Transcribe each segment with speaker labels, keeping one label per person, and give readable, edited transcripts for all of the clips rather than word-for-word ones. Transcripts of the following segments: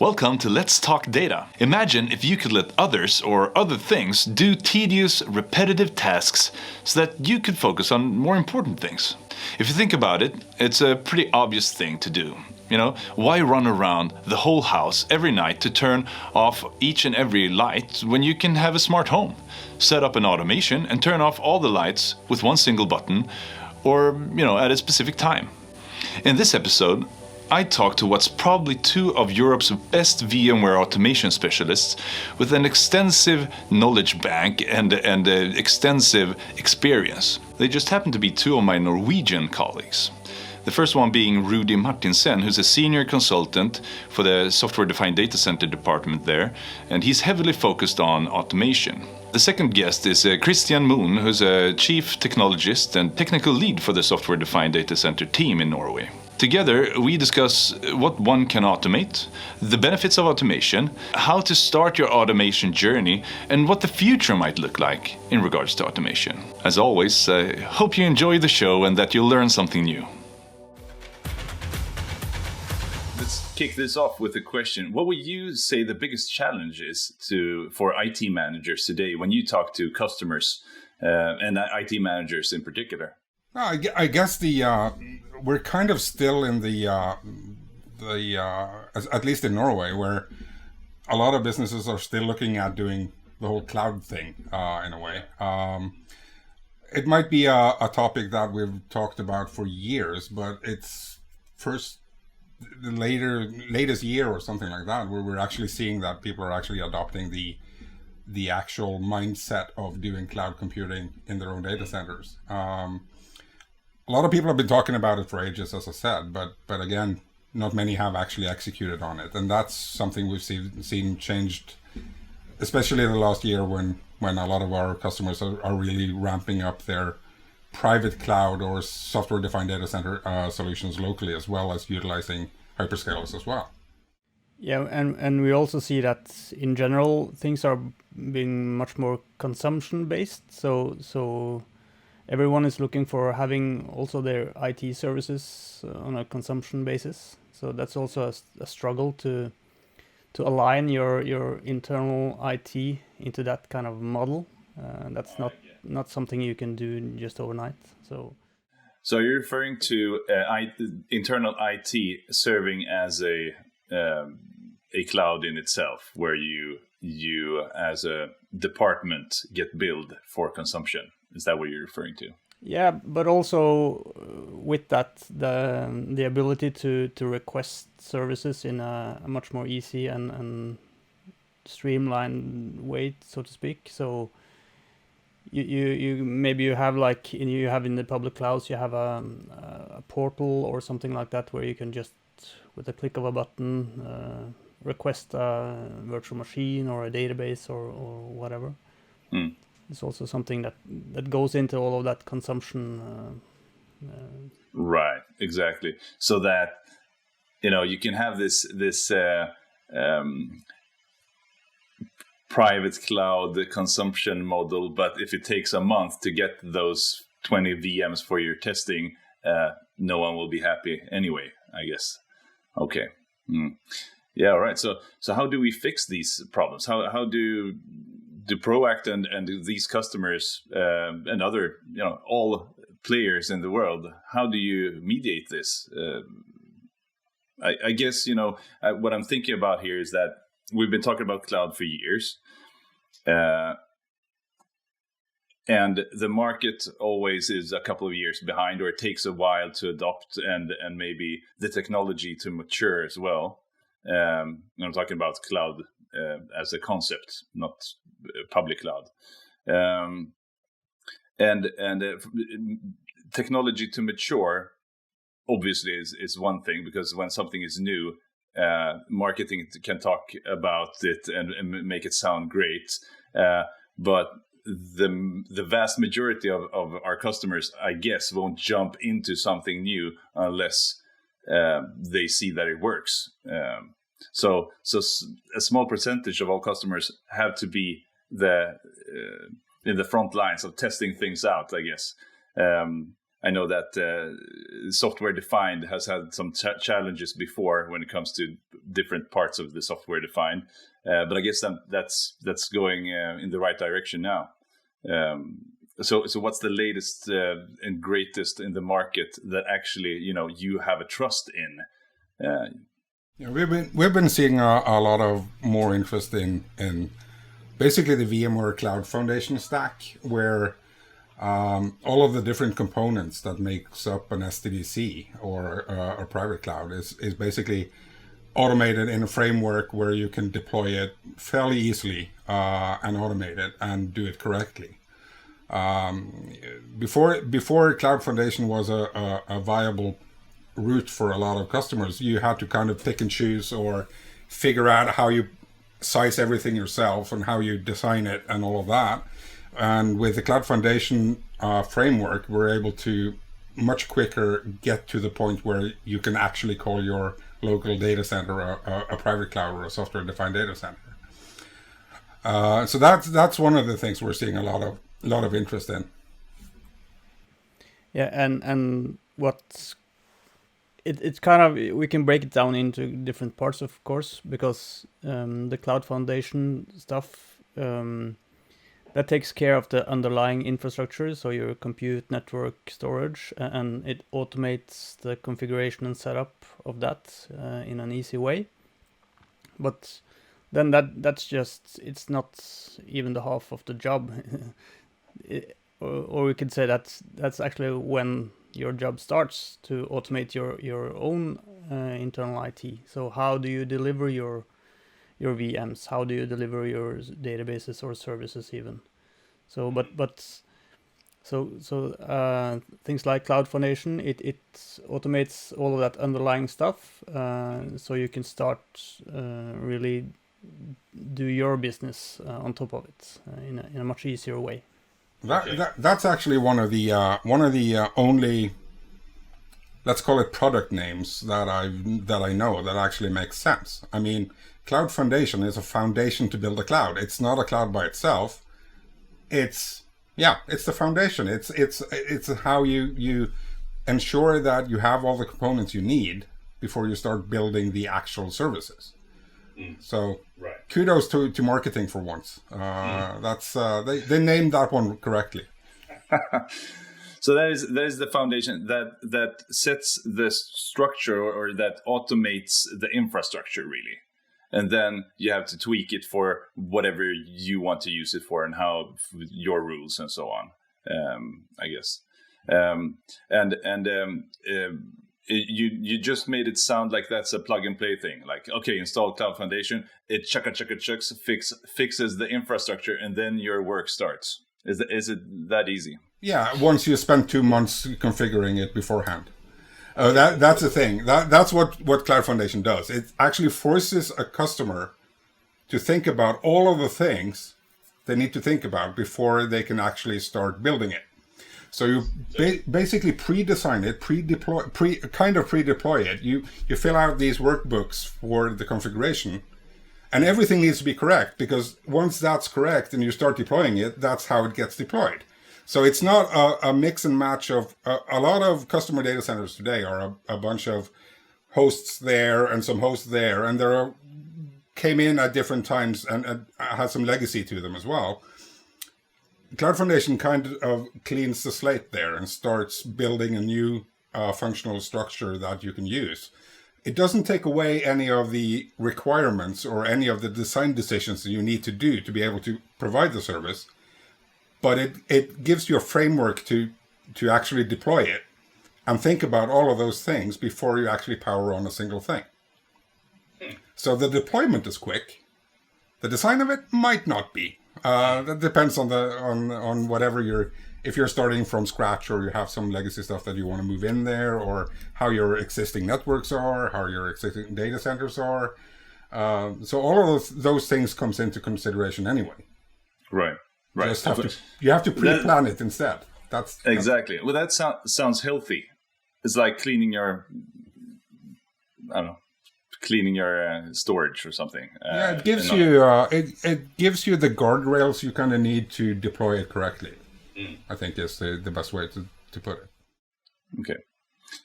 Speaker 1: Welcome to Let's Talk Data. Imagine if you could let others or other things do tedious, repetitive tasks so that you could focus on more important things. If you think about it, it's a pretty obvious thing to do. You know, why run around the whole house every night to turn off each and every light when you can have a smart home? Set up an automation and turn off all the lights with one single button or, at a specific time. In this episode, I talked to what's probably two of Europe's best VMware automation specialists with an extensive knowledge bank and extensive experience. They just happen to be two of my Norwegian colleagues. The first one being Rudi Martinsen, who's a senior consultant for the software-defined data center department there, and he's heavily focused on automation. The second guest is Christian Mohn, who's a chief technologist and technical lead for the software-defined data center team in Norway. Together, we discuss what one can automate, the benefits of automation, how to start your automation journey, and what the future might look like in regards to automation. As always, I hope you enjoy the show and that you'll learn something new. Let's kick this off with a question. What would you say the biggest challenge is for IT managers today when you talk to customers and IT managers in particular?
Speaker 2: I guess we're kind of still in the at least in Norway, where a lot of businesses are still looking at doing the whole cloud thing in a way. It might be a topic that we've talked about for years, but it's the latest year or something like that where we're actually seeing that people are actually adopting the actual mindset of doing cloud computing in their own data centers. A lot of people have been talking about it for ages, as I said, but again, not many have actually executed on it. And that's something we've seen changed, especially in the last year when a lot of our customers are really ramping up their private cloud or software-defined data center solutions locally, as well as utilizing hyperscalers as well.
Speaker 3: Yeah, and we also see that in general, things are being much more consumption-based. So everyone is looking for having also their IT services on a consumption basis. So that's also a struggle to align your internal IT into that kind of model. That's not something you can do just overnight. So
Speaker 1: you're referring to internal IT serving as a cloud in itself, where you as a department get billed for consumption. Is that what you're referring to?
Speaker 3: Yeah, but also with that, the ability to request services in a much more easy and streamlined way, so to speak. So you maybe you have in the public clouds, you have a portal or something like that where you can just with a click of a button request a virtual machine or a database or whatever. It's also something that goes into all of that consumption.
Speaker 1: Right, exactly. So that you can have this private cloud consumption model, but if it takes a month to get those 20 VMs for your testing, no one will be happy anyway, I guess. Okay. Yeah, all right. So how do we fix these problems? How do Proact and these customers and other, all players in the world, how do you mediate this? I guess, what I'm thinking about here is that we've been talking about cloud for years. And the market always is a couple of years behind, or it takes a while to adopt and maybe the technology to mature as well. I'm talking about cloud as a concept, not public cloud. And technology to mature obviously is one thing, because when something is new, marketing can talk about it and make it sound great. But the vast majority of our customers, I guess, won't jump into something new unless they see that it works. So a small percentage of all customers have to be in the front lines of testing things out, I guess. I know that software defined has had some challenges before when it comes to different parts of the software defined, but I guess that's going in the right direction now. So what's the latest and greatest in the market that actually you have a trust in?
Speaker 2: Yeah, we've been seeing a lot of more interest in basically the VMware Cloud Foundation stack, where all of the different components that makes up an SDDC or a private cloud is basically automated in a framework where you can deploy it fairly easily and automate it and do it correctly. Before Cloud Foundation was a viable route for a lot of customers, you had to kind of pick and choose or figure out how you size everything yourself and how you design it and all of that. And with the Cloud Foundation framework, we're able to much quicker get to the point where you can actually call your local data center a private cloud or a software-defined data center. So that's one of the things we're seeing a lot of interest in.
Speaker 3: Yeah, and what's it's kind of, we can break it down into different parts, of course, because the Cloud Foundation stuff, that takes care of the underlying infrastructure, so your compute, network, storage, and it automates the configuration and setup of that in an easy way. But then that's just, it's not even the half of the job. Or we could say that's actually when your job starts, to automate your own internal IT. So how do you deliver your VMs? How do you deliver your databases or services even? So, things like Cloud Foundation, it automates all of that underlying stuff, so you can start really do your business on top of it in a much easier way.
Speaker 2: That's actually one of the only, let's call it, product names that I know that actually makes sense. I mean, Cloud Foundation is a foundation to build a cloud. It's not a cloud by itself. It's the foundation. It's how you ensure that you have all the components you need before you start building the actual services. So kudos to marketing for once. That's they named that one correctly.
Speaker 1: So that is the foundation that sets the structure, or that automates the infrastructure really. And then you have to tweak it for whatever you want to use it for, and how your rules and so on. I guess. You just made it sound like that's a plug and play thing. Like, okay, install Cloud Foundation, it chucks, fixes the infrastructure, and then your work starts. Is it that easy?
Speaker 2: Yeah, once you spend 2 months configuring it beforehand. That's the thing. That's what Cloud Foundation does. It actually forces a customer to think about all of the things they need to think about before they can actually start building it. So you basically pre-design it, pre-deploy it. You fill out these workbooks for the configuration, and everything needs to be correct, because once that's correct and you start deploying it, that's how it gets deployed. So it's not a mix and match of a lot of customer data centers today are a bunch of hosts there and some hosts there, and came in at different times and had some legacy to them as well. Cloud Foundation kind of cleans the slate there and starts building a new functional structure that you can use. It doesn't take away any of the requirements or any of the design decisions that you need to do to be able to provide the service, but it gives you a framework to actually deploy it and think about all of those things before you actually power on a single thing. So the deployment is quick. The design of it might not be. That depends on whatever if you're starting from scratch, or you have some legacy stuff that you want to move in there, or how your existing networks are, how your existing data centers are. So all of those things comes into consideration anyway.
Speaker 1: Right.
Speaker 2: You have to pre-plan it instead. That's
Speaker 1: exactly. Well, that sounds healthy. It's like cleaning your, I don't know, storage or something.
Speaker 2: Yeah, it gives it gives you the guardrails you kind of need to deploy it correctly. I think is the best way to put it.
Speaker 1: Okay,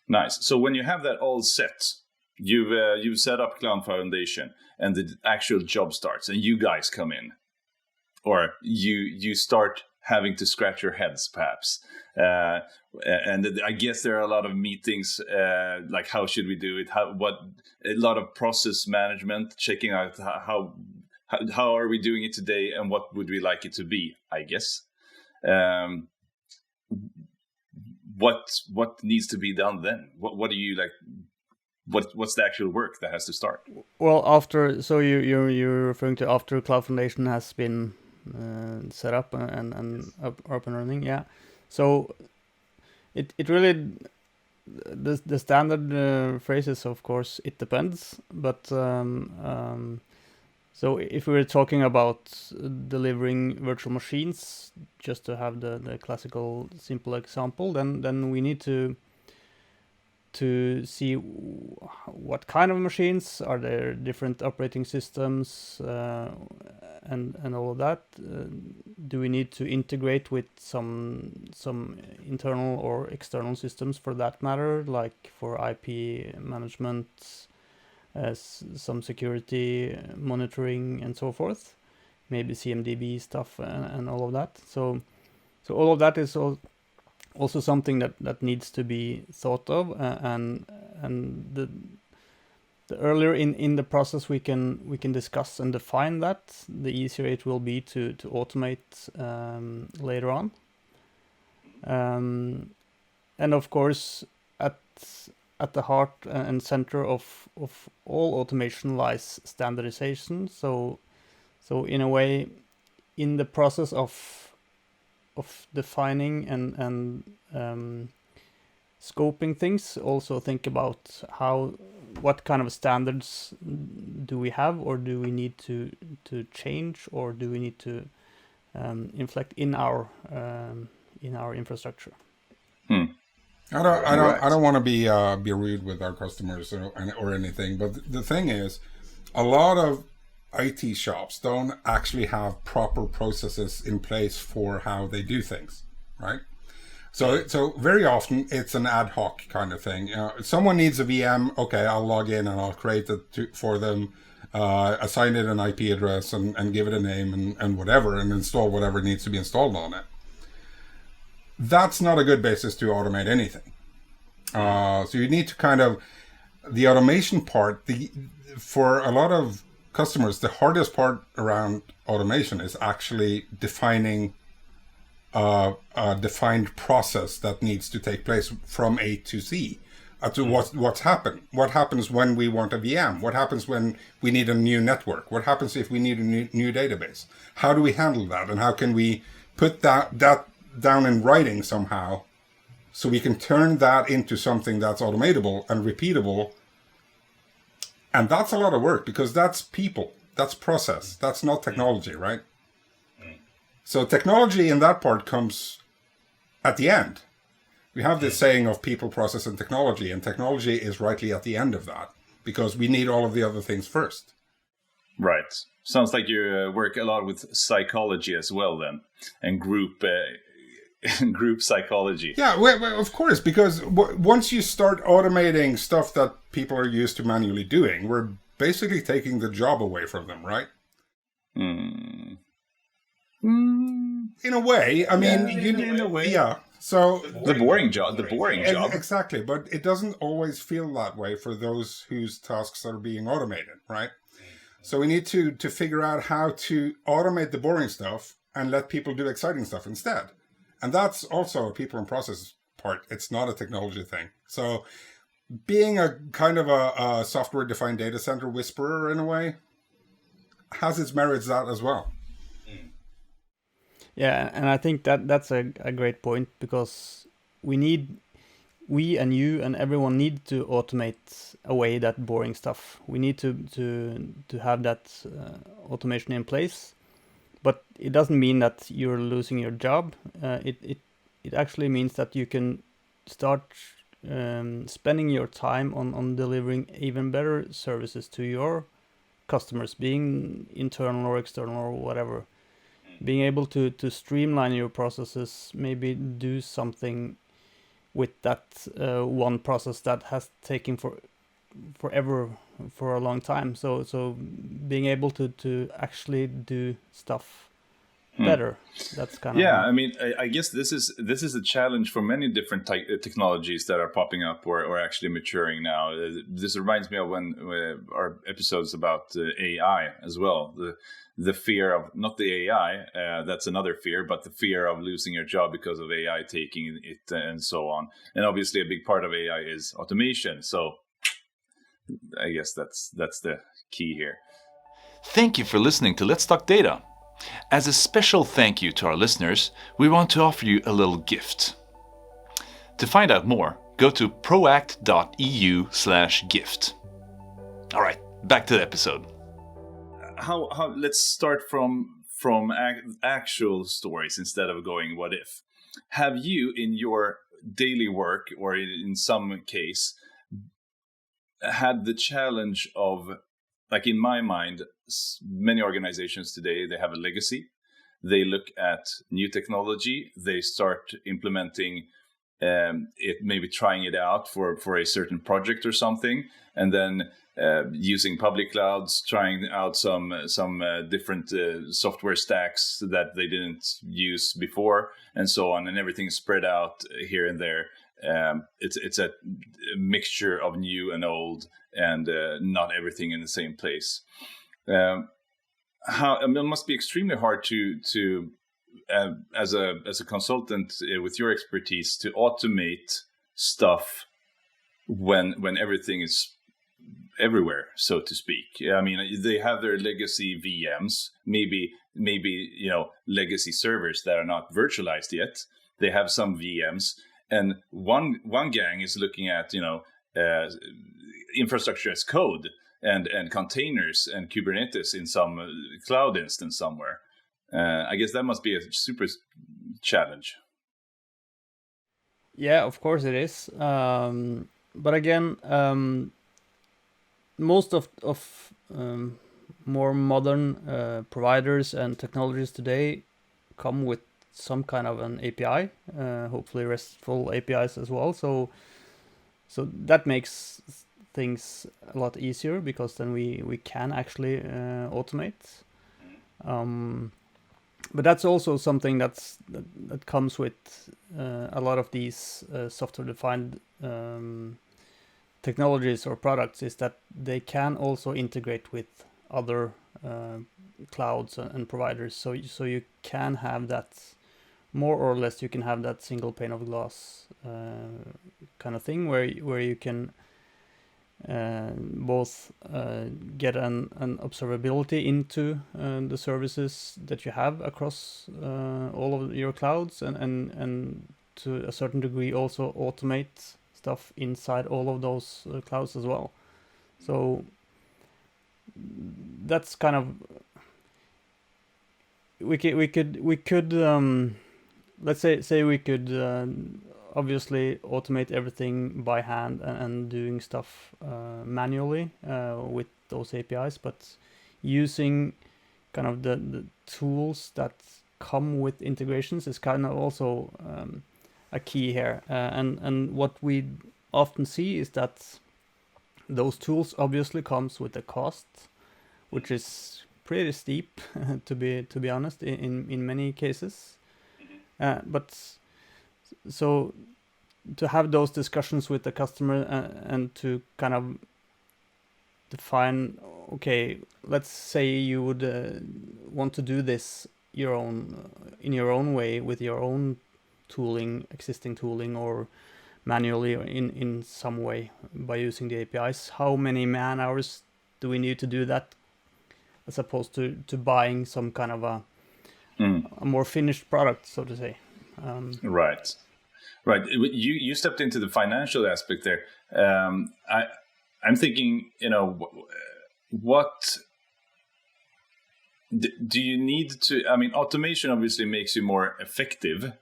Speaker 1: nice. So when you have that all set, you've set up Cloud Foundation, and the actual job starts, and you guys come in, or you start having to scratch your heads, perhaps. And I guess there are a lot of meetings, like how should we do it? A lot of process management, checking out how are we doing it today, and what would we like it to be? I guess. What needs to be done then? What do you like? What's the actual work that has to start?
Speaker 3: Well, you're referring to after Cloud Foundation has been set up and up and running, yeah. So it really the standard phrase is, of course, it depends. But so if we were talking about delivering virtual machines, just to have the classical simple example, then we need to see what kind of machines are there, different operating systems, and all of that. Do we need to integrate with some internal or external systems for that matter, like for IP management, some security monitoring and so forth, maybe CMDB stuff and all of that. So all of that is also something that needs to be thought of, and the earlier in the process we can discuss and define that, the easier it will be to automate later on. And of course, at the heart and center of all automation lies standardization. So in a way, in the process of defining and scoping things, also think about what kind of standards do we have, or do we need to change, or do we need to inflect in our infrastructure.
Speaker 2: I don't want to be rude with our customers or anything, but the thing is, a lot of IT shops don't actually have proper processes in place for how they do things, right? So very often it's an ad hoc kind of thing. Someone needs a VM, okay, I'll log in and I'll create it for them, assign it an IP address and give it a name and whatever, and install whatever needs to be installed on it. That's not a good basis to automate anything. So you need to kind of, the automation part, for a lot of customers, the hardest part around automation is actually defining a defined process that needs to take place from A to Z. To what's happened. What happens when we want a VM? What happens when we need a new network? What happens if we need a new database? How do we handle that? And how can we put that down in writing somehow, so we can turn that into something that's automatable and repeatable? And that's a lot of work, because that's people, that's process, that's not technology, right? So technology in that part comes at the end. We have this saying of people, process, and technology is rightly at the end of that, because we need all of the other things first.
Speaker 1: Right. Sounds like you work a lot with psychology as well then, and group psychology.
Speaker 2: Yeah, well, of course, because once you start automating stuff that people are used to manually doing, we're basically taking the job away from them, right? In a way, I mean,
Speaker 1: in a way,
Speaker 2: yeah. So
Speaker 1: the boring job.
Speaker 2: Exactly, but it doesn't always feel that way for those whose tasks are being automated, right? So we need to figure out how to automate the boring stuff and let people do exciting stuff instead. And that's also a people and process part. It's not a technology thing. So being a kind of a software-defined data center whisperer in a way has its merits that as well.
Speaker 3: Yeah, and I think that's a great point, because we and you and everyone need to automate away that boring stuff. We need to have that automation in place, but it doesn't mean that you're losing your job. It actually means that you can start spending your time on delivering even better services to your customers, being internal or external or whatever. Being able to streamline your processes, maybe do something with that one process that has taken forever for a long time. So being able to actually do stuff better, that's kind
Speaker 1: Yeah,
Speaker 3: of
Speaker 1: I mean, I guess this is a challenge for many different technologies that are popping up or actually maturing now. This reminds me of when our episodes about AI as well. The fear of, not the AI, that's another fear, but the fear of losing your job because of AI taking it and so on. And obviously a big part of AI is automation. So I guess that's the key here. Thank you for listening to Let's Talk Data. As a special thank you to our listeners, we want to offer you a little gift. To find out more, go to proact.eu/gift. All right, back to the episode. How let's start from actual stories instead of going what if. Have you in your daily work or in some case had the challenge of, like in my mind, many organizations today, they have a legacy. They look at new technology. They start implementing it, maybe trying it out for a certain project or something, and then using public clouds, trying out some different software stacks that they didn't use before, and so on, and everything spread out here and there. It's a mixture of new and old, and not everything in the same place. It must be extremely hard to as a consultant with your expertise to automate stuff when everything is everywhere, so to speak. I mean, they have their legacy VMs, maybe legacy servers that are not virtualized yet. They have some VMs, and one gang is looking at infrastructure as code and containers and Kubernetes in some cloud instance somewhere. I guess that must be a super challenge.
Speaker 3: Yeah, of course it is. But again, most of more modern providers and technologies today come with some kind of an API, hopefully RESTful APIs as well. So that makes things a lot easier, because then we can actually automate. But that's also something that comes with a lot of these software-defined technologies or products, is that they can also integrate with other clouds and providers. So you can have that, more or less, you can have that single pane of glass kind of thing, where you can both get an observability into the services that you have across all of your clouds, and to a certain degree also automate stuff inside all of those clouds as well. So that's kind of, we could let's say we could obviously automate everything by hand and doing stuff manually with those APIs, but using kind of the tools that come with integrations is kind of also a key here. And what we often see is that those tools obviously comes with a cost, which is pretty steep to be honest in many cases. But so to have those discussions with the customer and to kind of define, okay, let's say you would want to do this in your own way with your own tooling, existing tooling, or manually, or in some way by using the APIs. How many man hours do we need to do that, as opposed to buying some kind of a more finished product, so to say?
Speaker 1: Right. You stepped into the financial aspect there. I'm thinking, what do you need to? I mean, automation obviously makes you more effective,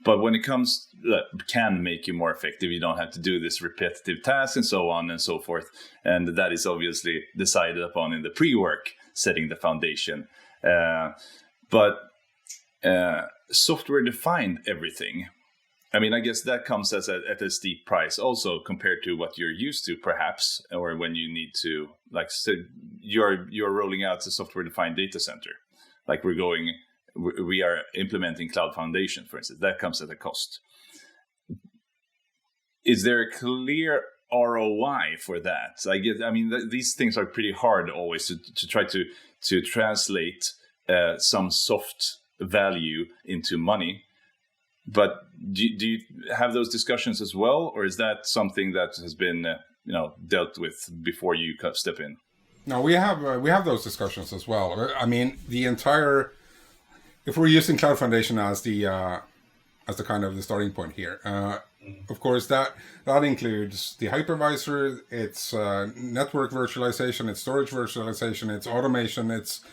Speaker 1: but when it comes, can make you more effective. You don't have to do this repetitive task and so on and so forth, and that is obviously decided upon in the pre-work, setting the foundation. But software-defined everything. I mean, I guess that comes at a steep price also compared to what you're used to, perhaps, or when you need to, like, so you're rolling out a software-defined data center, like we are implementing Cloud Foundation, for instance. That comes at a cost. Is there a clear ROI for that? These things are pretty hard always to try to translate some soft value into money. But do you have those discussions as well, or is that something that has been dealt with before you step in?
Speaker 2: No, we have those discussions as well. I mean, if we're using Cloud Foundation as the kind of the starting point here, of course that includes the hypervisor, it's network virtualization, it's storage virtualization, it's automation, it's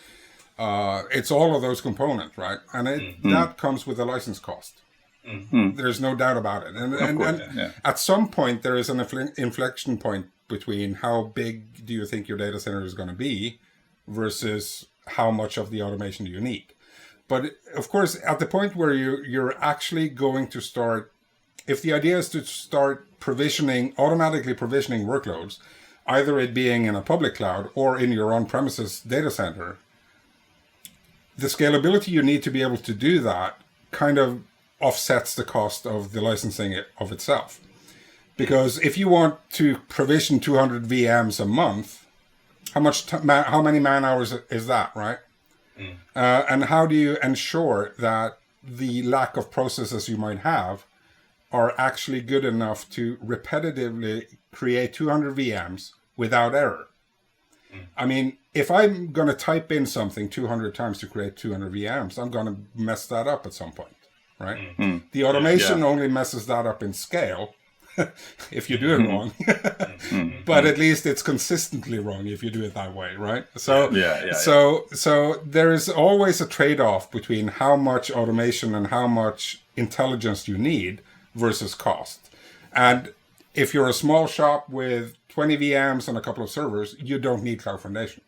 Speaker 2: all of those components, right? And that comes with a license cost. Mm-hmm. There's no doubt about it. And at some point, there is an inflection point between how big do you think your data center is going to be versus how much of the automation do you need. But of course, at the point where you're actually going to start, if the idea is to start automatically provisioning workloads, either it being in a public cloud or in your on-premises data center, the scalability you need to be able to do that kind of offsets the cost of the licensing of itself. Because if you want to provision 200 VMs a month, how many man hours is that, right? And how do you ensure that the lack of processes you might have are actually good enough to repetitively create 200 VMs without error? I mean, if I'm going to type in something 200 times to create 200 VMs, I'm going to mess that up at some point, right? The automation only messes that up in scale if you do it wrong. But at least it's consistently wrong if you do it that way, right? So there is always a trade-off between how much automation and how much intelligence you need versus cost. And if you're a small shop with 20 VMs and a couple of servers, you don't need Cloud Foundation.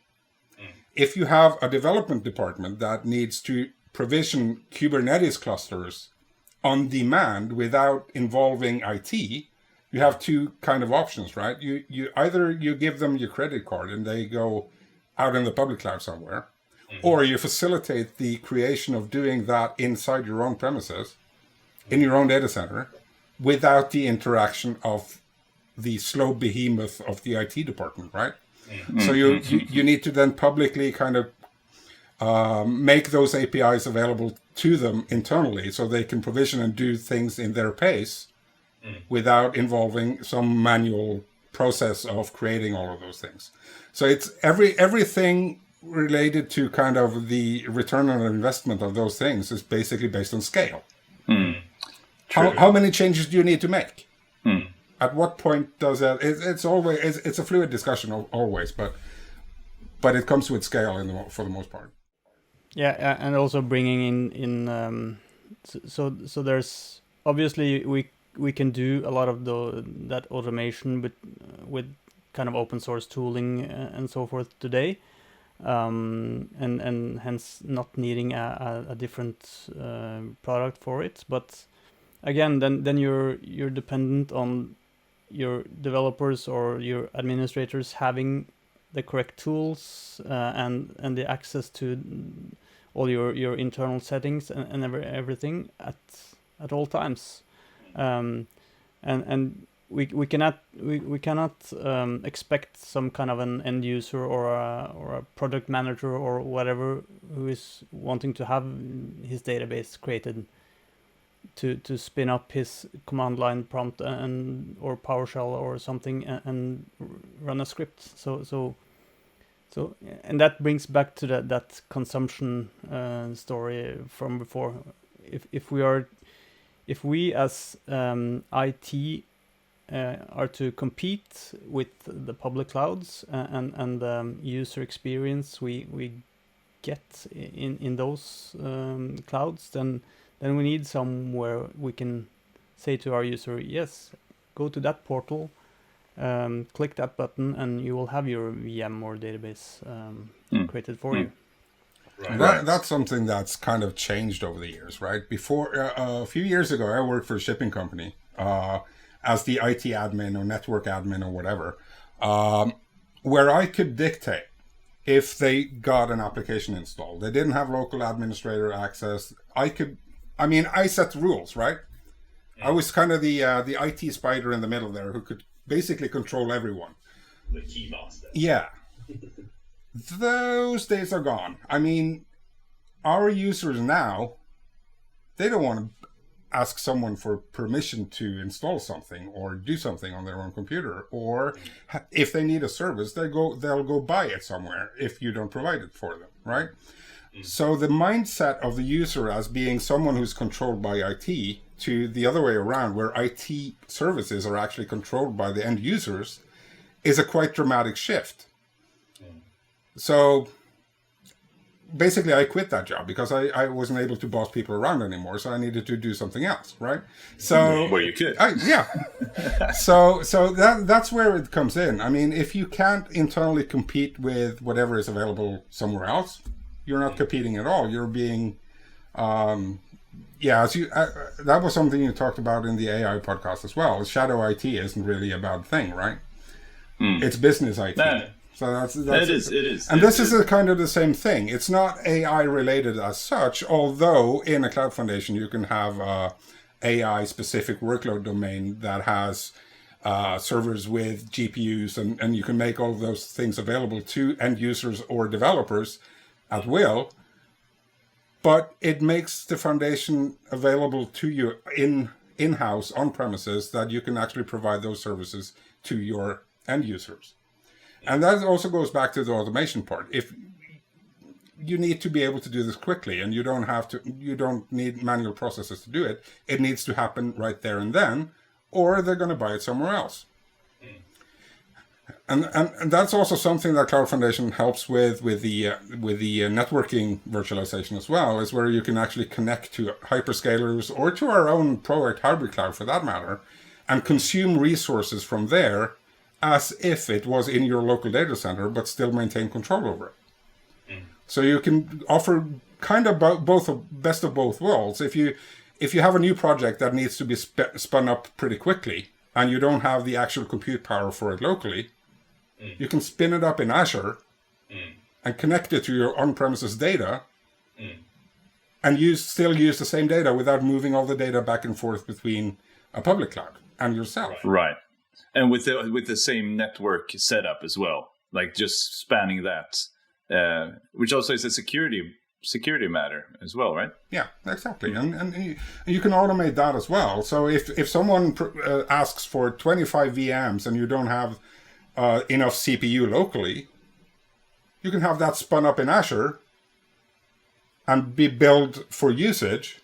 Speaker 2: If you have a development department that needs to provision Kubernetes clusters on demand without involving IT, you have two kind of options, right? You either give them your credit card and they go out in the public cloud somewhere, or you facilitate the creation of doing that inside your own premises, in your own data center, without the interaction of the slow behemoth of the IT department, right? So you need to then publicly kind of make those APIs available to them internally so they can provision and do things in their pace without involving some manual process of creating all of those things. So it's everything related to kind of the return on investment of those things is basically based on scale. How many changes do you need to make? At what point does that? It's a fluid discussion always, but it comes with scale for the most part.
Speaker 3: Yeah, and also bringing in so there's obviously we can do a lot of that automation with kind of open source tooling and so forth today, and hence not needing a different product for it. But again, then you're dependent on your developers or your administrators having the correct tools and the access to all your internal settings and everything at all times, and we cannot expect some kind of an end user or a product manager or whatever who is wanting to have his database created to spin up his command line prompt or PowerShell or something and run a script. So and that brings back to that consumption story from before. If we as IT are to compete with the public clouds and the user experience we get in those clouds, then we need somewhere we can say to our user, yes, go to that portal, click that button, and you will have your VM or database created for you.
Speaker 2: That's something that's kind of changed over the years, right? Before, a few years ago, I worked for a shipping company as the IT admin or network admin or whatever, where I could dictate if they got an application installed. They didn't have local administrator access. I set the rules, right? I was kind of the IT spider in the middle there who could basically control everyone.
Speaker 4: The key master.
Speaker 2: Yeah. Those days are gone. I mean, our users now, they don't want to ask someone for permission to install something or do something on their own computer. Or if they need a service, they'll go buy it somewhere if you don't provide it for them, right? So the mindset of the user as being someone who's controlled by IT to the other way around, where IT services are actually controlled by the end users, is a quite dramatic shift. So basically I quit that job because I wasn't able to boss people around anymore, so I needed to do something else, right? So
Speaker 1: Where you could.
Speaker 2: So that's where it comes in. I mean, if you can't internally compete with whatever is available somewhere else, you're not competing at all. You're being that was something you talked about in the AI podcast as well. Shadow IT isn't really a bad thing, right? It's business IT.
Speaker 4: No.
Speaker 2: So that's
Speaker 4: it is.
Speaker 2: And this is a kind of the same thing. It's not AI related as such, although in a cloud foundation you can have a AI specific workload domain that has servers with GPUs, and you can make all of those things available to end users or developers at will. But it makes the foundation available to you in-house, on premises, that you can actually provide those services to your end users. And that also goes back to the automation part. If you need to be able to do this quickly, and you don't need manual processes to do it, it needs to happen right there and then, or they're going to buy it somewhere else. And that's also something that Cloud Foundation helps with the networking virtualization as well, is where you can actually connect to hyperscalers or to our own Proact hybrid cloud for that matter, and consume resources from there as if it was in your local data center, but still maintain control over it. So you can offer kind of best of both worlds. If you have a new project that needs to be spun up pretty quickly, and you don't have the actual compute power for it locally, you can spin it up in Azure and connect it to your on-premises data, and still use the same data without moving all the data back and forth between a public cloud and yourself.
Speaker 1: Right. And with the same network setup as well, like just spanning that, which also is a security matter as well, right?
Speaker 2: Yeah, exactly. And you can automate that as well. So if someone asks for 25 VMs and you don't have enough CPU locally, you can have that spun up in Azure and be billed for usage.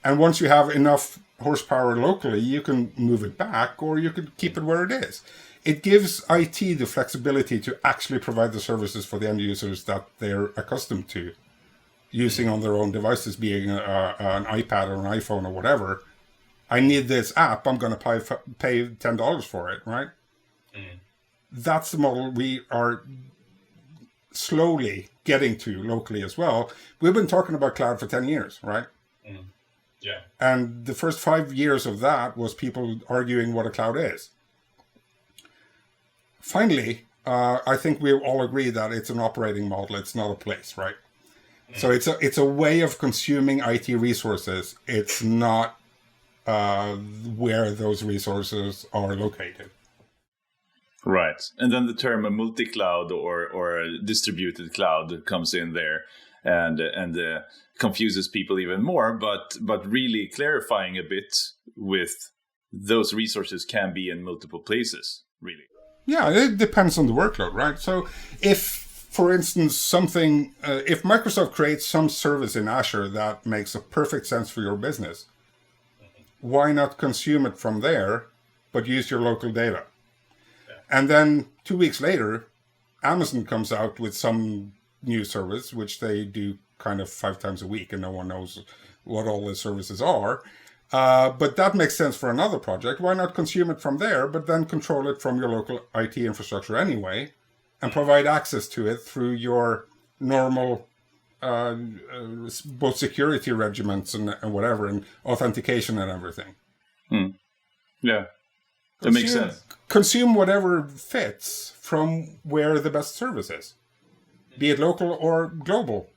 Speaker 2: And once you have enough horsepower locally, you can move it back, or you could keep it where it is. It gives IT the flexibility to actually provide the services for the end users that they're accustomed to using on their own devices, being an iPad or an iPhone or whatever. I need this app, I'm going to pay $10 for it, right? That's the model we are slowly getting to locally as well. We've been talking about cloud for 10 years, right?
Speaker 4: Yeah.
Speaker 2: And the first 5 years of that was people arguing what a cloud is. Finally, I think we all agree that it's an operating model. It's not a place, right? So it's a way of consuming IT resources. It's not where those resources are located.
Speaker 1: Right. And then the term a multi-cloud or a distributed cloud comes in there and confuses people even more, but really clarifying a bit with those resources can be in multiple places, really.
Speaker 2: Yeah, it depends on the workload, right? So if, for instance, if Microsoft creates some service in Azure that makes a perfect sense for your business, why not consume it from there, but use your local data? And then 2 weeks later, Amazon comes out with some new service, which they do kind of 5 times a week, and no one knows what all the services are. But that makes sense for another project. Why not consume it from there, but then control it from your local IT infrastructure anyway, and provide access to it through your normal both security regiments and whatever, and authentication and everything.
Speaker 1: Yeah, that makes sense.
Speaker 2: Consume whatever fits from where the best service is, be it local or global.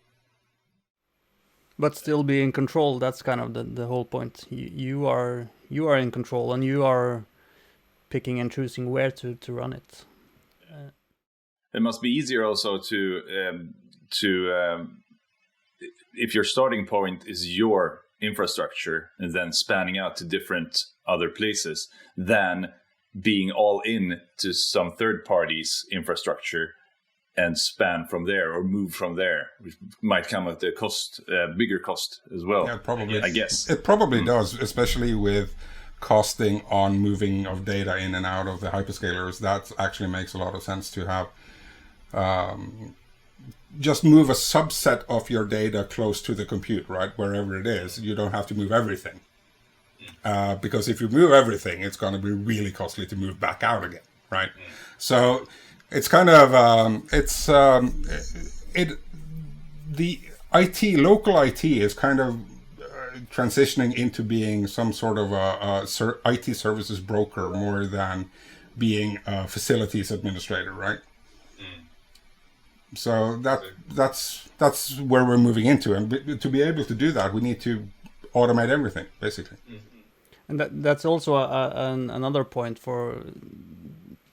Speaker 3: But still be in control. That's kind of the whole point. You are in control, and you are picking and choosing where to run it.
Speaker 1: It must be easier also to if your starting point is your infrastructure and then spanning out to different other places than being all in to some third party's infrastructure and span from there or move from there, which might come at a cost, bigger cost as well.
Speaker 2: Yeah, probably.
Speaker 1: I guess
Speaker 2: It probably does, especially with costing on moving of data in and out of the hyperscalers. That actually makes a lot of sense to have just move a subset of your data close to the compute, right? Wherever it is, you don't have to move everything. Because if you move everything, it's going to be really costly to move back out again, right? So it's kind of, the IT, local IT is kind of transitioning into being some sort of a IT services broker more than being a facilities administrator, right? So that's where we're moving into, and to be able to do that, we need to automate everything, basically.
Speaker 3: And that's also another point for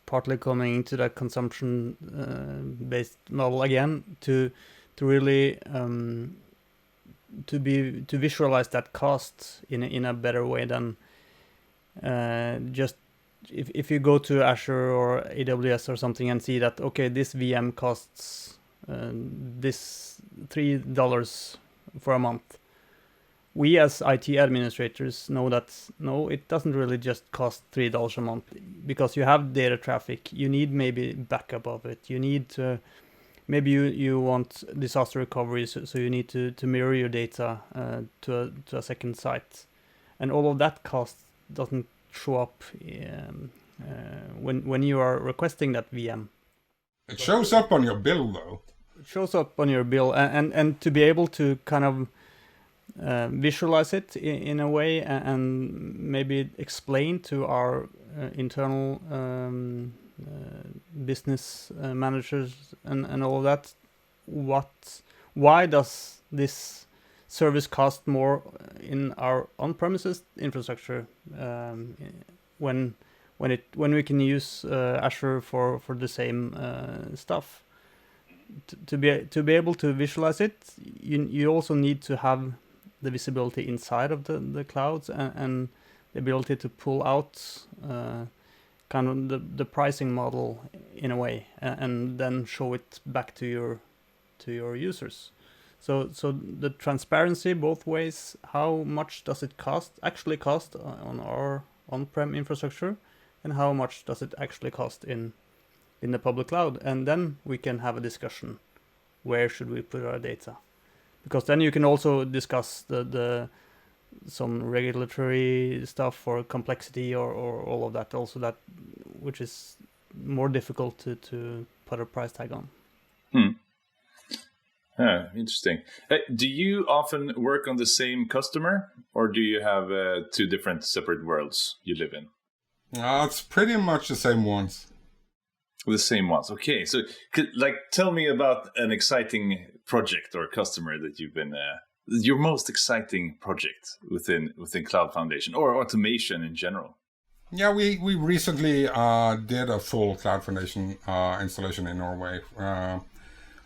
Speaker 3: partly coming into that consumption based model again, to really to visualize that cost in a better way than just if you go to Azure or AWS or something and see that, okay, this VM costs this $3 for a month. We as IT administrators know that no, it doesn't really just cost $3 a month, because you have data traffic. You need maybe backup of it. You need to, maybe you want disaster recovery, so you need to mirror your data to a second site, and all of that cost doesn't show up when you are requesting that VM.
Speaker 2: It shows up on your bill, though.
Speaker 3: It shows up on your bill, and to be able to kind of visualize it in a way and maybe explain to our internal business managers and all of that, why does this service cost more in our on-premises infrastructure when we can use Azure for the same stuff. To be able to visualize it, you also need to have the visibility inside of the clouds and the ability to pull out kind of the pricing model in a way, and then show it back to your users. So the transparency both ways. How much does it actually cost on our on-prem infrastructure, and how much does it actually cost in the public cloud? And then we can have a discussion. Where should we put our data? Because then you can also discuss some regulatory stuff for complexity or all of that also, that which is more difficult to put a price tag on.
Speaker 1: Interesting. Do you often work on the same customer, or do you have two different separate worlds you live in?
Speaker 2: It's pretty much the same ones.
Speaker 1: The same ones. Okay, so tell me about an exciting project or customer that you've been your most exciting project within Cloud Foundation or automation in general.
Speaker 2: Yeah, we recently did a full Cloud Foundation installation in Norway.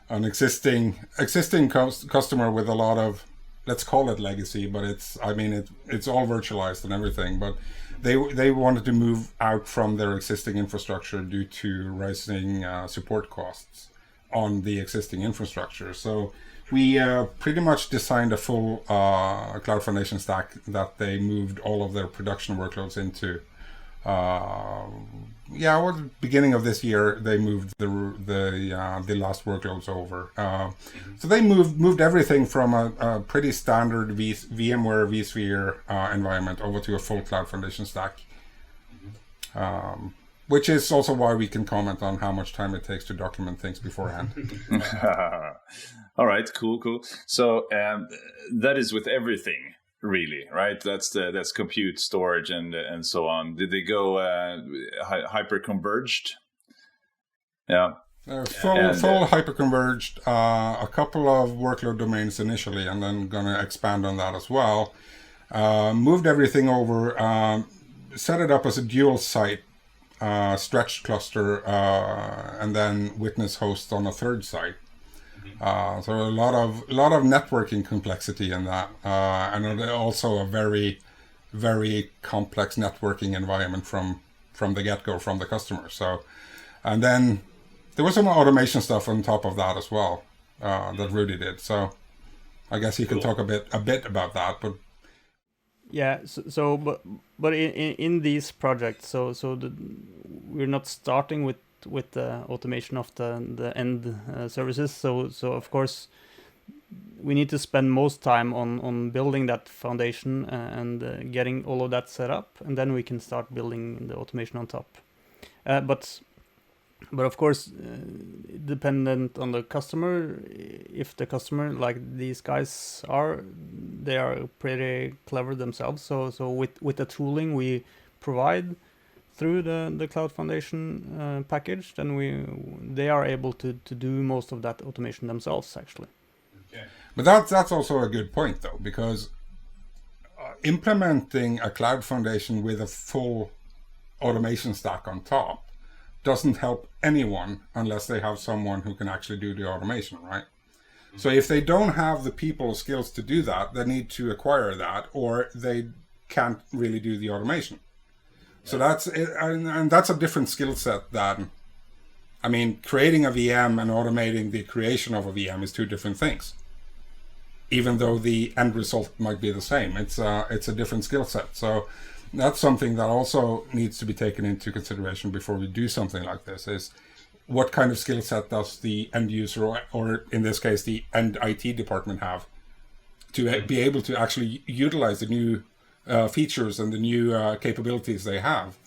Speaker 2: An existing customer with a lot of, let's call it legacy, but it's all virtualized and everything, but they wanted to move out from their existing infrastructure due to rising support costs on the existing infrastructure. So we pretty much designed a full Cloud Foundation stack that they moved all of their production workloads into. Beginning of this year, they moved the last workloads over. So they moved everything from a pretty standard VMware vSphere environment over to a full Cloud Foundation stack. Which is also why we can comment on how much time it takes to document things beforehand.
Speaker 1: All right, cool. So that is with everything, really, right? That's compute, storage, and so on. Did they go hyper converged? Yeah.
Speaker 2: Full hyper-converged, a couple of workload domains initially, and then going to expand on that as well. Moved everything over, set it up as a dual site, stretched cluster, and then witness host on a third site. So a lot of networking complexity in that, and also a very, very complex networking environment from the get-go from the customer. So, and then there was some automation stuff on top of that as well that Rudi did. So I guess he can talk a bit about that. But
Speaker 3: yeah, but in these projects, we're not starting with the automation of the end services. So of course we need to spend most time on building that foundation and getting all of that set up, and then we can start building the automation on top. But of course, dependent on the customer. If the customer, like these guys are, they are pretty clever themselves. So with the tooling we provide through the Cloud Foundation package, then they are able to do most of that automation themselves, actually.
Speaker 2: Okay. But that's also a good point, though, because implementing a Cloud Foundation with a full automation stack on top doesn't help anyone unless they have someone who can actually do the automation, right? Mm-hmm. So if they don't have the people skills to do that, they need to acquire that, or they can't really do the automation. Yeah. So that's it, and that's a different skill set than, I mean, creating a VM and automating the creation of a VM is two different things. Even though the end result might be the same, it's a different skill set. So that's something that also needs to be taken into consideration before we do something like this, is what kind of skill set does the end user, or in this case, the end IT department have to be able to actually utilize the new features and the new capabilities they have.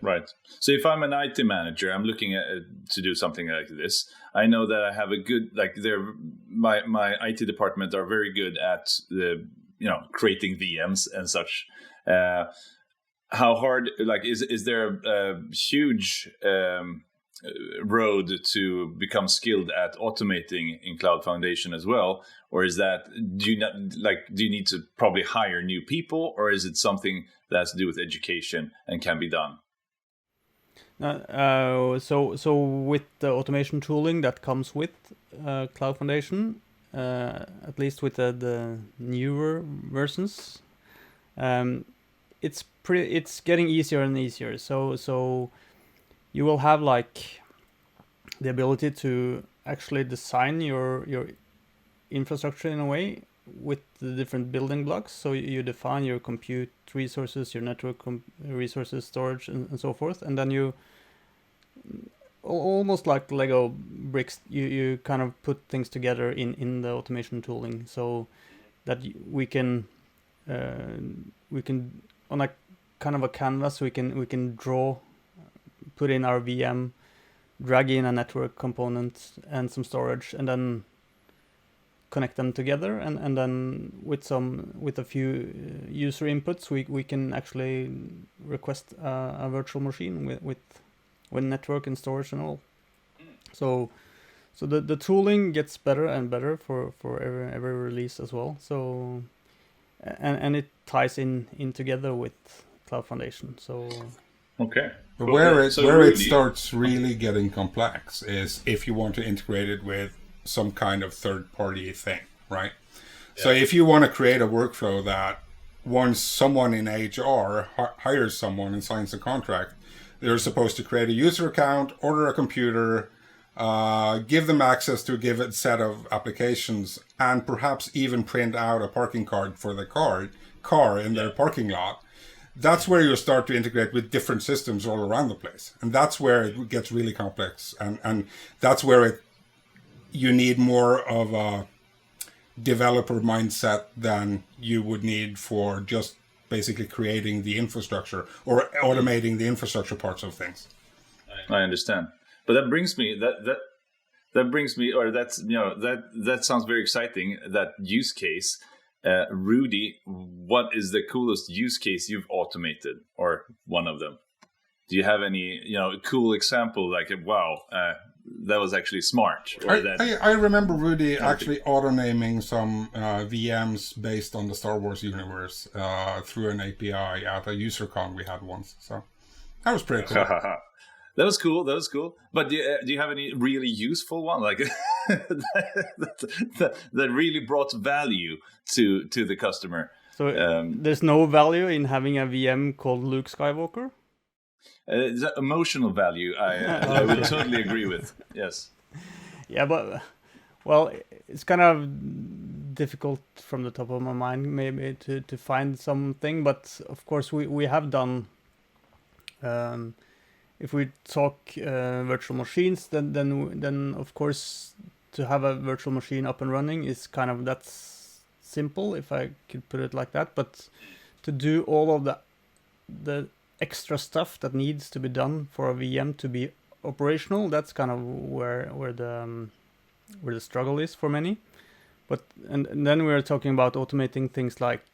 Speaker 1: Right. So if I'm an IT manager, I'm looking at to do something like this. I know that I have a good, my IT department are very good at creating VMs and such. How hard, is there a huge road to become skilled at automating in Cloud Foundation as well? Or is that, do you need to probably hire new people, or is it something that has to do with education and can be done?
Speaker 3: So with the automation tooling that comes with Cloud Foundation, at least with the newer versions, it's getting easier and easier. So you will have the ability to actually design your infrastructure in a way with the different building blocks. So you define your compute resources, your network resources, storage, and so forth, and then you almost like Lego bricks, you kind of put things together in the automation tooling, so that we can on a kind of a canvas we can draw, put in our VM, drag in a network component and some storage, and then connect them together, and then with a few user inputs we can actually request a virtual machine with network and storage and all. So the tooling gets better and better for every release as well. So and it ties in together with Cloud Foundation. So
Speaker 1: okay.
Speaker 2: But where it starts really getting complex is if you want to integrate it with some kind of third-party thing, right? Yeah. So if you want to create a workflow that once someone in HR hires someone and signs a contract, they're supposed to create a user account, order a computer, give them access to a given set of applications, and perhaps even print out a parking card for the car in their parking lot. That's where you start to integrate with different systems all around the place. And that's where it gets really complex. And that's where you need more of a developer mindset than you would need for just basically creating the infrastructure or automating the infrastructure parts of things.
Speaker 1: I understand. But that brings me, that that brings me, or that's that sounds very exciting. That use case, Rudi. What is the coolest use case you've automated, or one of them? Do you have any cool example like wow? That was actually smart.
Speaker 2: I remember Rudi actually auto-naming some VMs based on the Star Wars universe through an API at a user-con we had once. So that was pretty cool.
Speaker 1: That was cool. But do you have any really useful one like that really brought value to the customer?
Speaker 3: So there's no value in having a VM called Luke Skywalker?
Speaker 1: The emotional value, I would totally agree with. Yes.
Speaker 3: Yeah, but well, it's kind of difficult from the top of my mind maybe to find something. But of course, we have done. If we talk virtual machines, then of course to have a virtual machine up and running is kind of that's simple, if I could put it like that. But to do all of the extra stuff that needs to be done for a VM to be operational, that's kind of where the struggle is for many. But and then we're talking about automating things like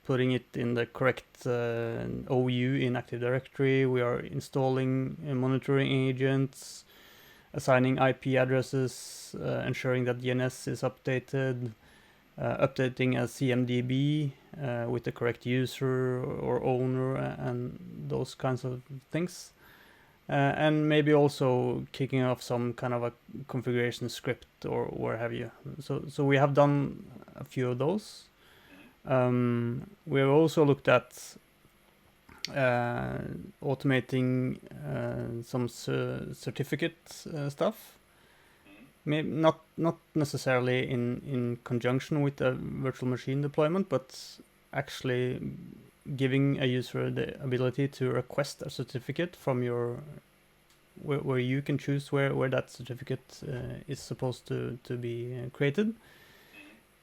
Speaker 3: putting it in the correct OU in Active Directory. We are installing monitoring agents, assigning IP addresses, ensuring that DNS is updated, updating a CMDB with the correct user or owner and those kinds of things. And maybe also kicking off some kind of a configuration script or where have you. So we have done a few of those. We have also looked at automating some certificate stuff. Maybe not necessarily in conjunction with the virtual machine deployment, but actually giving a user the ability to request a certificate from your where you can choose where that certificate is supposed to be created,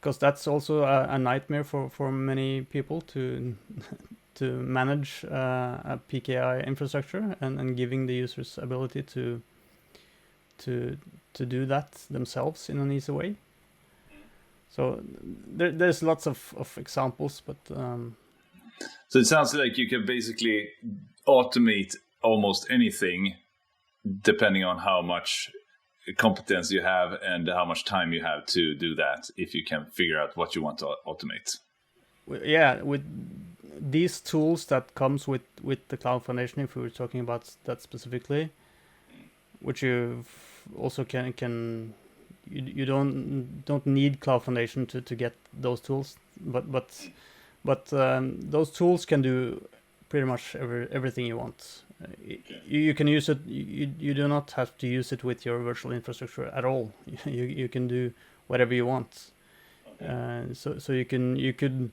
Speaker 3: because that's also a nightmare for many people to manage a PKI infrastructure and giving the users ability to do that themselves in an easy way. So there's lots of examples, but
Speaker 1: so it sounds like you can basically automate almost anything depending on how much competence you have and how much time you have to do that, if you can figure out what you want to automate.
Speaker 3: Yeah, with these tools that comes with the Cloud Foundation, if we were talking about that specifically, which you also can you don't need Cloud Foundation to get those tools, but those tools can do pretty much everything you want. You can use it. You do not have to use it with your virtual infrastructure at all. You can do whatever you want. So you could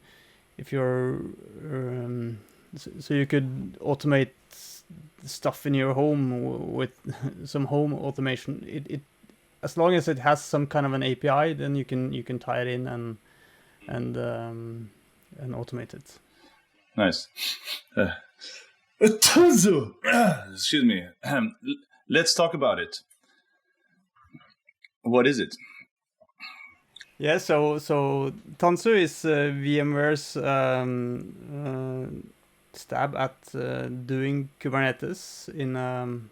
Speaker 3: if you're so you could automate stuff in your home with some home automation. It as long as it has some kind of an API, then you can tie it in and automate it.
Speaker 1: Nice. Tanzu! Excuse me. Let's talk about it. What is it?
Speaker 3: Yeah, so Tanzu is VMware's stab at doing Kubernetes in an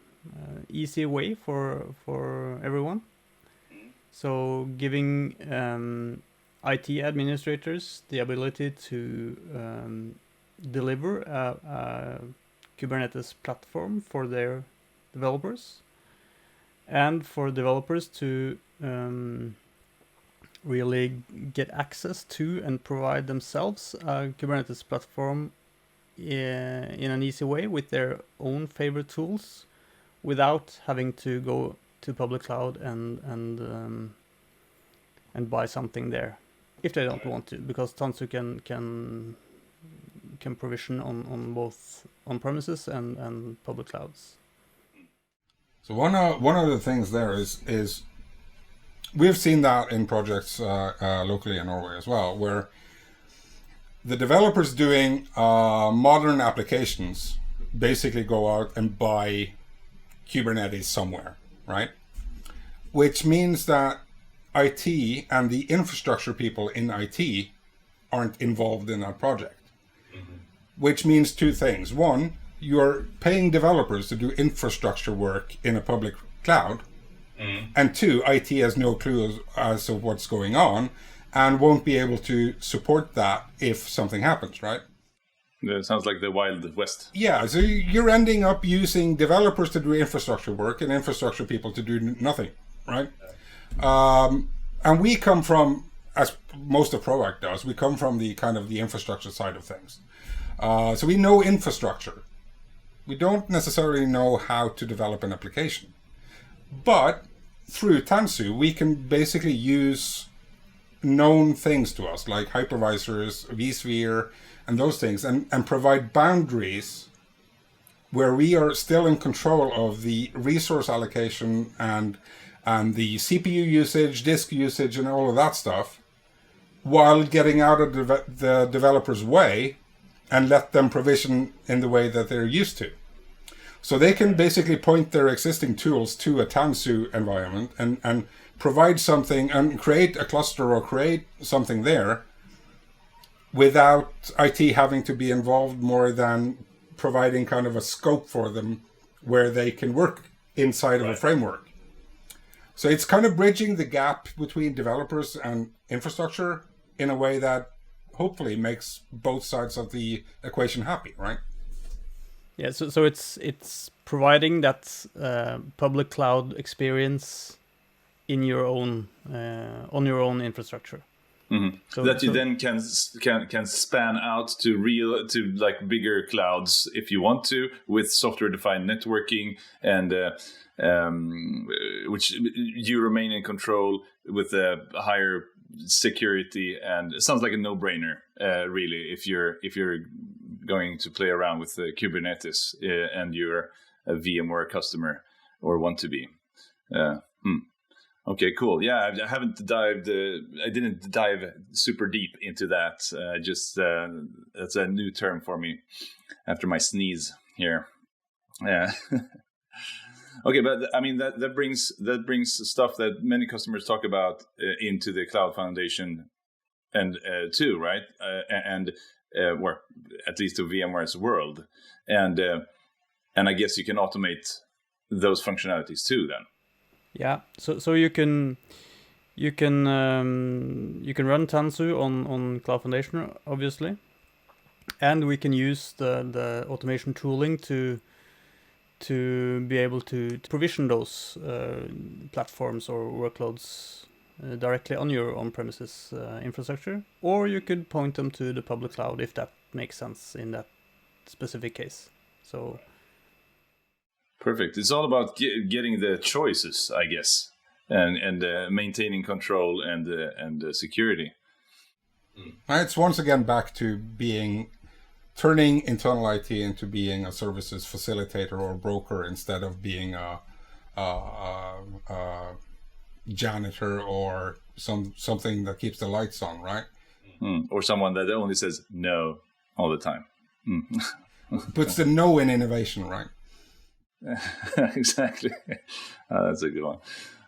Speaker 3: easy way for everyone. So giving IT administrators the ability to deliver a Kubernetes platform for their developers, and for developers to really get access to and provide themselves a Kubernetes platform in an easy way with their own favorite tools, without having to go to public cloud and buy something there if they don't want to, because Tanzu can provision on both on-premises and public clouds.
Speaker 2: So one of the things there is we've seen that in projects locally in Norway as well, where the developers doing modern applications basically go out and buy Kubernetes somewhere, right? which means that IT and the infrastructure people in IT aren't involved in that project. Which means two things. One, you're paying developers to do infrastructure work in a public cloud. And two, IT has no clue as to what's going on and won't be able to support that if something happens, right?
Speaker 1: That sounds like the Wild West.
Speaker 2: Yeah, so you're ending up using developers to do infrastructure work and infrastructure people to do nothing, right? And we come from, as most of Proact does, we come from the kind of the infrastructure side of things. So we know infrastructure. We don't necessarily know how to develop an application. But through Tanzu, we can basically use known things to us, like hypervisors, vSphere, and those things, and provide boundaries where we are still in control of the resource allocation and the CPU usage, disk usage, and all of that stuff, while getting out of the developer's way and let them provision in the way that they're used to. So they can basically point their existing tools to a Tanzu environment and provide something and create a cluster or create something there without IT having to be involved more than providing kind of a scope for them where they can work inside of a framework. So it's kind of bridging the gap between developers and infrastructure in a way that hopefully makes both sides of the equation happy, right?
Speaker 3: Yeah, so it's providing that public cloud experience in your own on your own infrastructure.
Speaker 1: So that you then can span out to like bigger clouds if you want to, with software-defined networking and which you remain in control with a higher security, and it sounds like a no-brainer, really, if you're going to play around with Kubernetes and you're a VMware customer or want to be. Okay, cool. Yeah, I haven't dived. I didn't dive super deep into that. Just that's a new term for me after my sneeze here. Yeah. Okay, but I mean that brings stuff that many customers talk about into the Cloud Foundation, and too, right? Or at least to VMware's world, and I guess you can automate those functionalities too, then.
Speaker 3: Yeah, so you can run Tanzu on Cloud Foundation, obviously, and we can use the automation tooling to be able to provision those platforms or workloads directly on your on-premises infrastructure, or you could point them to the public cloud if that makes sense in that specific case. So.
Speaker 1: Perfect. It's all about getting the choices, I guess, and maintaining control and security.
Speaker 2: It's once again back to turning internal IT into being a services facilitator or broker instead of being a janitor or something that keeps the lights on, right?
Speaker 1: Or someone that only says no all the time.
Speaker 2: Puts the no in innovation, right?
Speaker 1: Exactly. That's a good one.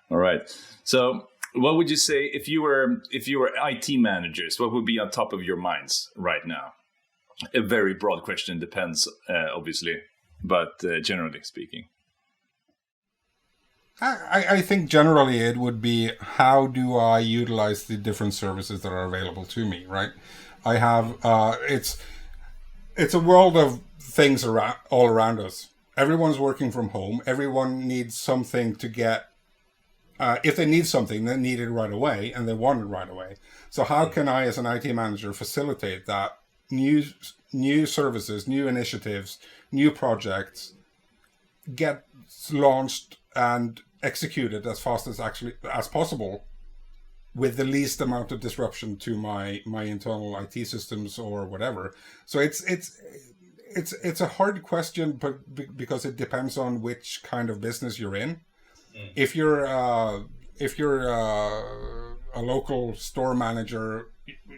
Speaker 1: All right. So what would you say if you were IT managers, what would be on top of your minds right now? A very broad question, depends, obviously, but generally speaking.
Speaker 2: I think generally it would be, how do I utilize the different services that are available to me, right? I have, it's a world of things all around us. Everyone's working from home. Everyone needs something to get, if they need something, they need it right away and they want it right away. So how can I, as an IT manager, facilitate that new services, new initiatives, new projects get launched and executed as fast as possible with the least amount of disruption to my internal IT systems or whatever. So it's a hard question, but because it depends on which kind of business you're in. If you're a local store manager,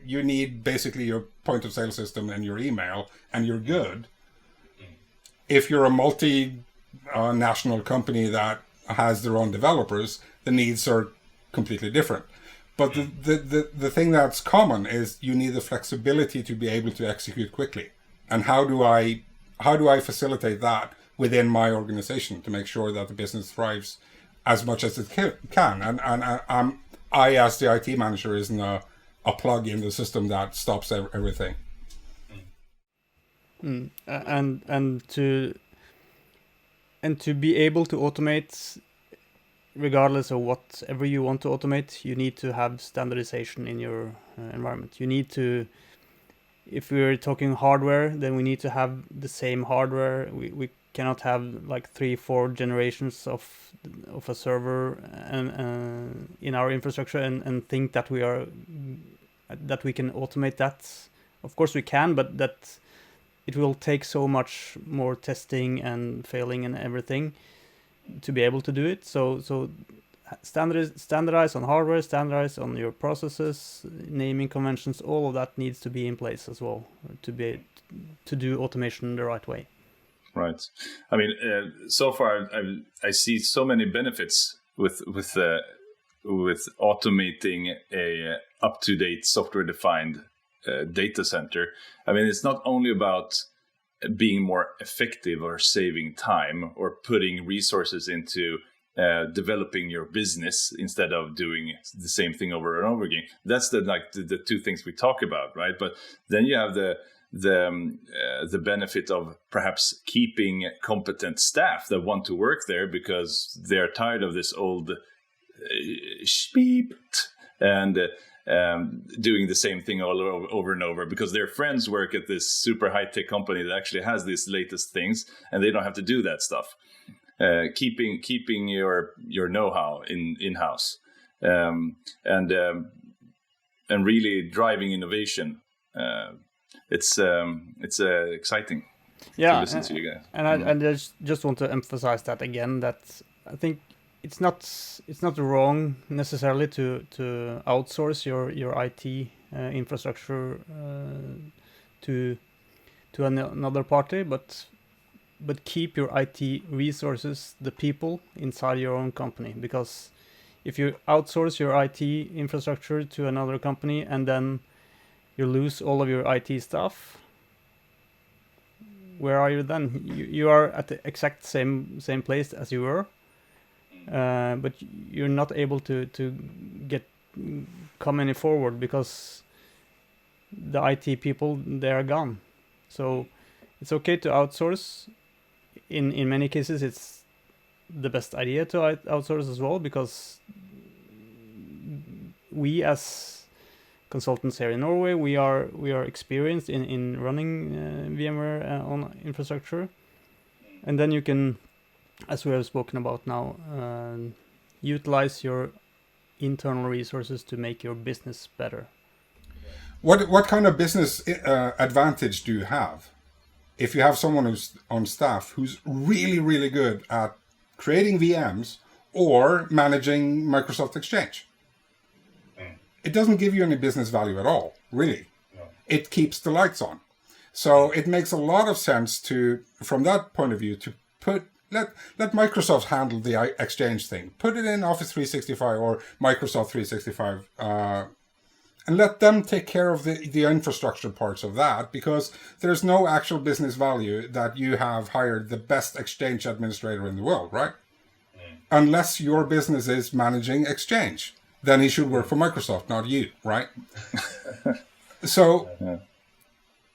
Speaker 2: you need basically your point of sale system and your email, and you're good. If you're a multinational company that has their own developers, the needs are completely different. But the thing that's common is you need the flexibility to be able to execute quickly. And how do I facilitate that within my organization to make sure that the business thrives as much as it can? And I, as the IT manager, isn't a plug in the system that stops everything.
Speaker 3: And to be able to automate, regardless of whatever you want to automate, you need to have standardization in your environment. You need to, if we're talking hardware, then we need to have the same hardware. We cannot have like 3-4 generations of a server and in our infrastructure and think that we can automate that. Of course we can, but that it will take so much more testing and failing and everything to be able to do it. So standardize on hardware, standardize on your processes, naming conventions, all of that needs to be in place as well to do automation the right way.
Speaker 1: Right. I mean, so far I see so many benefits with automating a up-to-date software-defined data center. I mean, it's not only about being more effective or saving time or putting resources into developing your business instead of doing the same thing over and over again. That's the two things we talk about, right? But then you have the benefit of perhaps keeping competent staff that want to work there because they're tired of this old speep and doing the same thing all over and over because their friends work at this super high-tech company that actually has these latest things and they don't have to do that stuff. Keeping your know-how in-house and really driving innovation. It's exciting to listen to you guys.
Speaker 3: And I just want to emphasize that again, that I think it's not wrong necessarily to outsource your IT infrastructure to another party, but keep your IT resources, the people inside your own company, because if you outsource your IT infrastructure to another company and then you lose all of your IT stuff, where are you then? You are at the exact same place as you were, but you're not able to come any forward because the IT people, they are gone. So it's okay to outsource. In many cases, it's the best idea to outsource as well, because we as consultants here in Norway, we are experienced in running VMware on infrastructure, and then you can, as we have spoken about now, utilize your internal resources to make your business better.
Speaker 2: What kind of business advantage do you have if you have someone who's on staff who's really, really good at creating VMs or managing Microsoft Exchange? It doesn't give you any business value at all, really. No. It keeps the lights on. So it makes a lot of sense to, from that point of view, to let Microsoft handle the Exchange thing. Put it in Office 365 or Microsoft 365, and let them take care of the infrastructure parts of that, because there's no actual business value that you have hired the best Exchange administrator in the world, right? Unless your business is managing Exchange. Then he should work for Microsoft, not you, right? So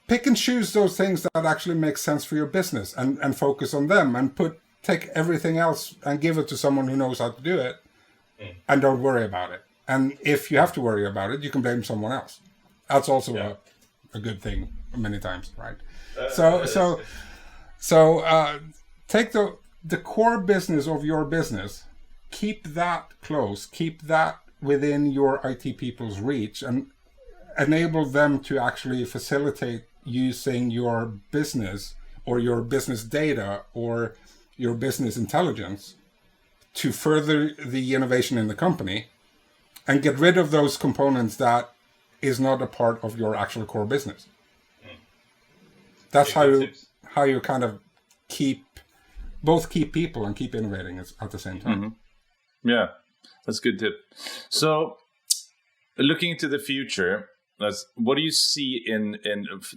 Speaker 2: pick and choose those things that actually make sense for your business and focus on them, and take everything else and give it to someone who knows how to do it, and don't worry about it. And if you have to worry about it, you can blame someone else. That's also a good thing many times, right? So take the core business of your business, keep that close, keep that within your IT people's reach, and enable them to actually facilitate using your business or your business data or your business intelligence to further the innovation in the company, and get rid of those components that is not a part of your actual core business. That's how you kind of keep people and keep innovating at the same time.
Speaker 1: Mm-hmm. Yeah. That's a good tip. So, looking into the future, what do you see in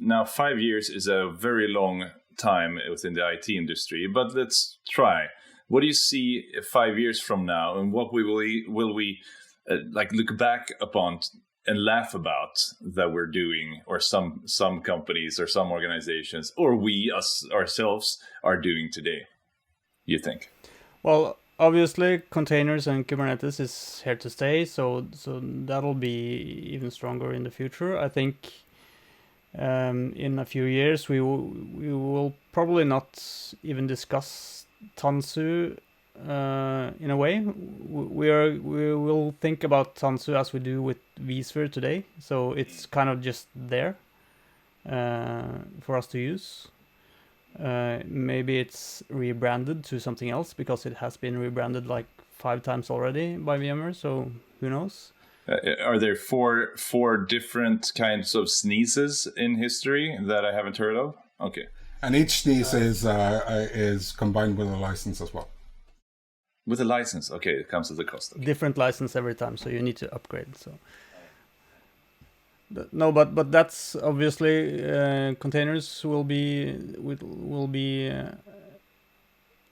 Speaker 1: now? 5 years is a very long time within the IT industry, but let's try. What do you see 5 years from now, and what will we like look back upon and laugh about that we're doing, or some companies or some organizations, or we ourselves are doing today, you think?
Speaker 3: Well, obviously containers and Kubernetes is here to stay, so that'll be even stronger in the future. I think in a few years we will probably not even discuss Tanzu in a way. We will think about Tanzu as we do with vSphere today, so it's kind of just there for us to use. Maybe it's rebranded to something else because it has been rebranded like 5 times already by VMware, so who knows?
Speaker 1: Are there four different kinds of sneezes in history that I haven't heard of? Okay.
Speaker 2: And each sneeze is combined with a license as well.
Speaker 1: With a license, okay, it comes at the cost. Okay.
Speaker 3: Different license every time, so you need to upgrade. So no, but that's obviously containers will be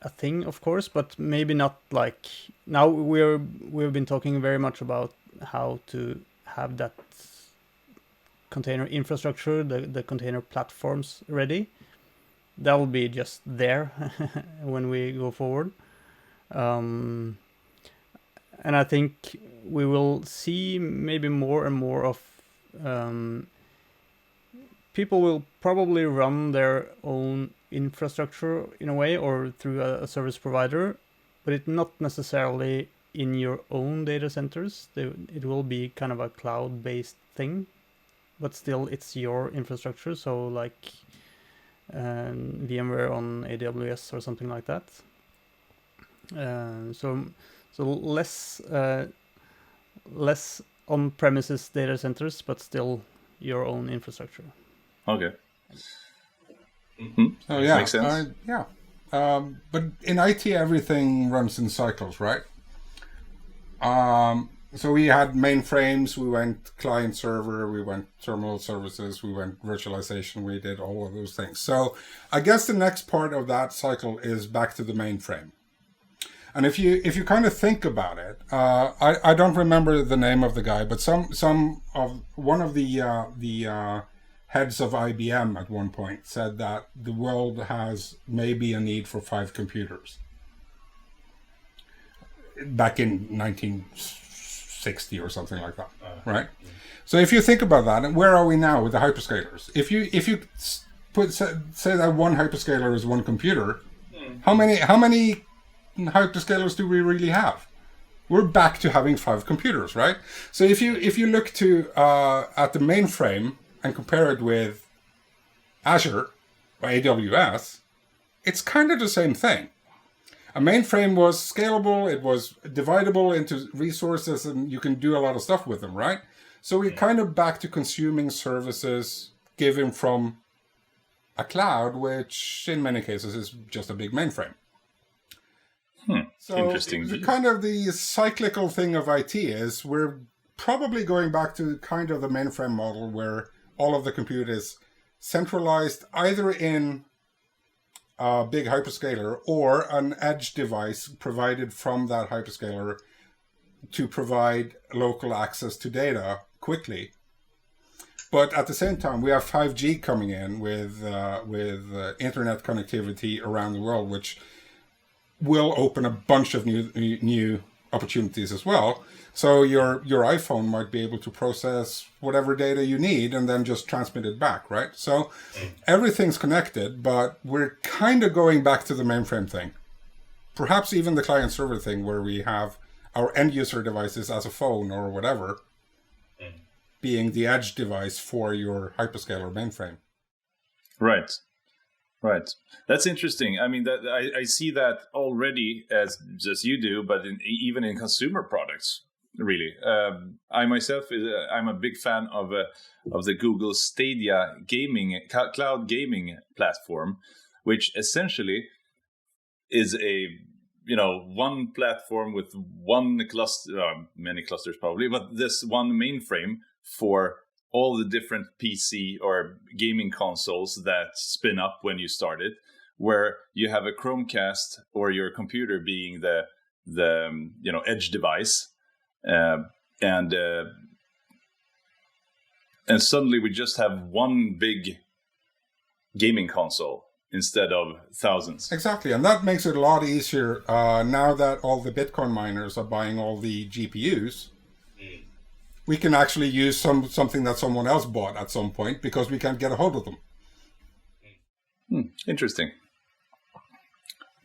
Speaker 3: a thing, of course, but maybe not like now. We've been talking very much about how to have that container infrastructure, the container platforms ready. That will be just there when we go forward. And I think we will see maybe more and more of people will probably run their own infrastructure in a way or through a service provider, but it's not necessarily in your own data centers. It will be kind of a cloud-based thing, but still it's your infrastructure. So like VMware on AWS or something like that. So less on-premises data centers, but still your own infrastructure.
Speaker 1: Okay.
Speaker 2: Oh yeah,
Speaker 1: makes sense.
Speaker 2: But in IT, everything runs in cycles, right? So we had mainframes, we went client server, we went terminal services, we went virtualization, we did all of those things. So I guess the next part of that cycle is back to the mainframe. And if you kind of think about it, I don't remember the name of the guy, but one of the heads of IBM at one point said that the world has maybe a need for 5 computers. Back in 1960 or something like that, right? So if you think about that, and where are we now with the hyperscalers? If you say that one hyperscaler is one computer, how many hyperscalers do we really have? We're back to having 5 computers, right? So if you look to at the mainframe and compare it with Azure or AWS, it's kind of the same thing. A mainframe was scalable, it was dividable into resources, and you can do a lot of stuff with them, right? So we're kind of back to consuming services given from a cloud, which in many cases is just a big mainframe. So
Speaker 1: interesting.
Speaker 2: Kind of the cyclical thing of IT is we're probably going back to kind of the mainframe model where all of the compute is centralized either in a big hyperscaler or an edge device provided from that hyperscaler to provide local access to data quickly. But at the same time, we have 5G coming in with internet connectivity around the world, which will open a bunch of new opportunities as well. So your iPhone might be able to process whatever data you need and then just transmit it back, right? So everything's connected, but we're kind of going back to the mainframe thing. Perhaps even the client server thing where we have our end user devices as a phone or whatever being the edge device for your hyperscaler mainframe.
Speaker 1: Right. That's interesting. I mean, that I see that already as you do, but even in consumer products, really. I myself, I'm a big fan of the Google Stadia cloud gaming platform, which essentially is a one platform with one cluster, many clusters probably, but this one mainframe for all the different PC or gaming consoles that spin up when you start it, where you have a Chromecast or your computer being the edge device, and suddenly we just have one big gaming console instead of thousands.
Speaker 2: Exactly, and that makes it a lot easier now that all the Bitcoin miners are buying all the GPUs. We can actually use something that someone else bought at some point because we can't get a hold of them.
Speaker 1: Interesting.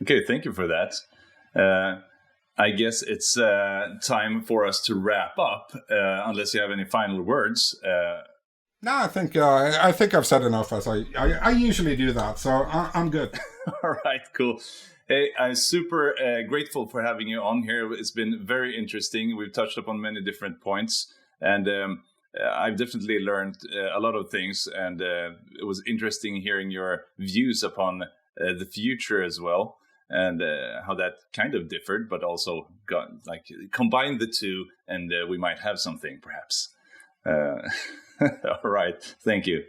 Speaker 1: Okay, thank you for that. I guess it's time for us to wrap up, unless you have any final words.
Speaker 2: No, I think I've said enough, as I usually do that, so I'm good.
Speaker 1: All right, cool. Hey, I'm super grateful for having you on here. It's been very interesting. We've touched upon many different points, and I've definitely learned a lot of things, and it was interesting hearing your views upon the future as well, and how that kind of differed, but also combined the two, and we might have something perhaps. All right. Thank you.